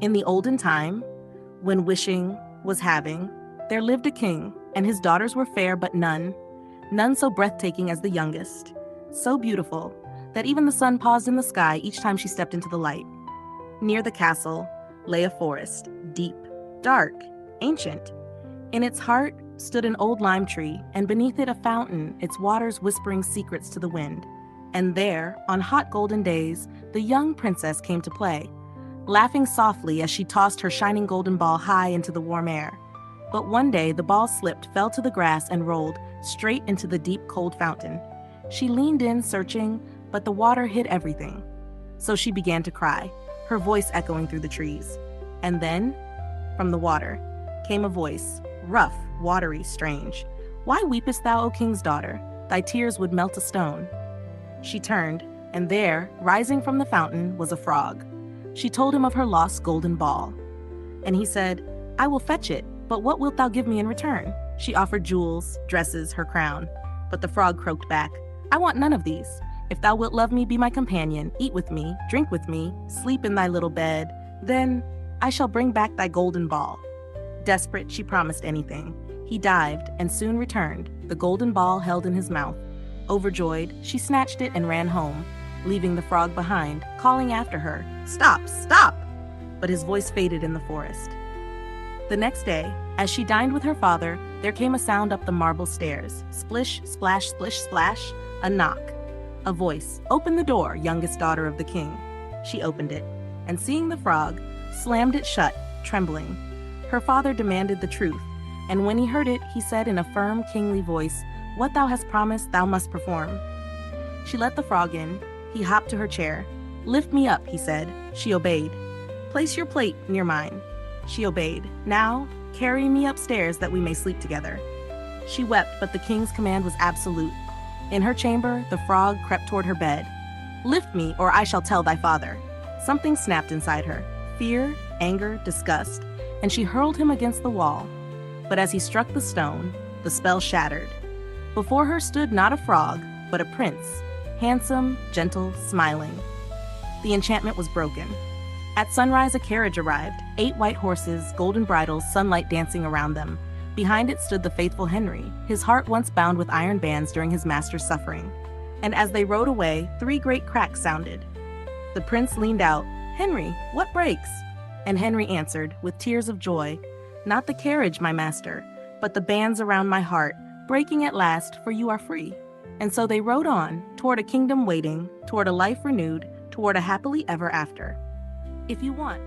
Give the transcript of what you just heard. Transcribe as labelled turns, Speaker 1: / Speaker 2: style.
Speaker 1: In the olden time, when wishing was having, there lived a king, and his daughters were fair but none so breathtaking as the youngest, so beautiful that even the sun paused in the sky each time she stepped into the light. Near the castle lay a forest, deep, dark, ancient. In its heart stood an old lime tree, and beneath it a fountain, its waters whispering secrets to the wind. And there, on hot golden days, the young princess came to play, laughing softly as she tossed her shining golden ball high into the warm air. But one day the ball slipped, fell to the grass, and rolled straight into the deep, cold fountain. She leaned in, searching, but the water hid everything. So she began to cry, her voice echoing through the trees. And then, from the water, came a voice, rough, watery, strange. "Why weepest thou, O king's daughter? Thy tears would melt a stone." She turned, and there, rising from the fountain, was a frog. She told him of her lost golden ball. And he said, "I will fetch it, but what wilt thou give me in return?" She offered jewels, dresses, her crown. But the frog croaked back, "I want none of these. If thou wilt love me, be my companion, eat with me, drink with me, sleep in thy little bed, then I shall bring back thy golden ball." Desperate, she promised anything. He dived and soon returned, the golden ball held in his mouth. Overjoyed, she snatched it and ran home, leaving the frog behind, calling after her, "Stop, stop!" But his voice faded in the forest. The next day, as she dined with her father, there came a sound up the marble stairs. Splish, splash, splish, splash, a knock. A voice, "Open the door, youngest daughter of the king." She opened it, and seeing the frog, slammed it shut, trembling. Her father demanded the truth, and when he heard it, he said in a firm, kingly voice, "What thou hast promised, thou must perform." She let the frog in. He hopped to her chair. "Lift me up," he said. She obeyed. "Place your plate near mine." She obeyed. "Now, carry me upstairs that we may sleep together." She wept, but the king's command was absolute. In her chamber, the frog crept toward her bed. "Lift me, or I shall tell thy father." Something snapped inside her. Fear, anger, disgust, and she hurled him against the wall. But as he struck the stone, the spell shattered. Before her stood not a frog, but a prince, handsome, gentle, smiling. The enchantment was broken. At sunrise, a carriage arrived, 8 white horses, golden bridles, sunlight dancing around them. Behind it stood the faithful Henry, his heart once bound with iron bands during his master's suffering. And as they rode away, 3 great cracks sounded. The prince leaned out, "Henry, what breaks?" And Henry answered, with tears of joy, "Not the carriage, my master, but the bands around my heart, breaking at last, for you are free." And so they rode on, toward a kingdom waiting, toward a life renewed, toward a happily ever after. If you want